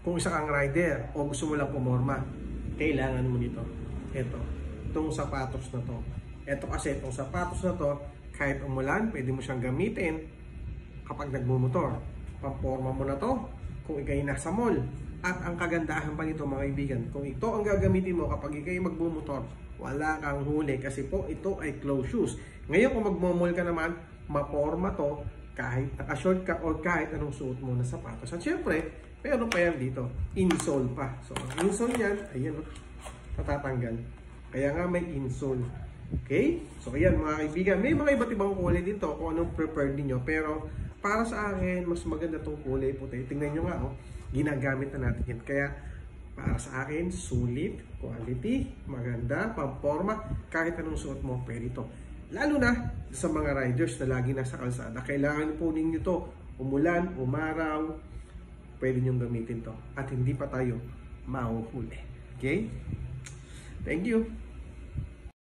Kung isa kang rider o gusto mo lang pumorma, kailangan mo nito. Itong sapatos na to. Ito kasi, itong sapatos na to, kahit umulan, pwede mo siyang gamitin kapag nagmumotor. Pamporma mo na to kung ikay nasa mall. At ang kagandahan pa nito mga kaibigan, kung ito ang gagamitin mo kapag ikay magmumotor, wala kang huli kasi po ito ay closed shoes. Ngayon kung magmumall ka naman, maporma to kahit naka-short ka o kahit anong suot mo na sapatos. At syempre, meron pa yan dito, insole pa. So ang insole yan, ayan, natatanggal. Kaya nga may insole. Okay? So ayan mga kaibigan, may mga iba't ibang kulay dito kung anong preferred niyo. Pero para sa akin, mas maganda tong kulay puti. Tingnan nyo nga, ginagamit na natin yan. Kaya para sa akin, sulit, quality, maganda, pamporma, kahit anong suot mo, pwede ito. Lalo na sa mga riders na lagi nasa kalsada. Kailangan po ninyo to, umulan, umaraw, pwede nyo gamitin to. At hindi pa tayo mahuhuli. Okay? Thank you.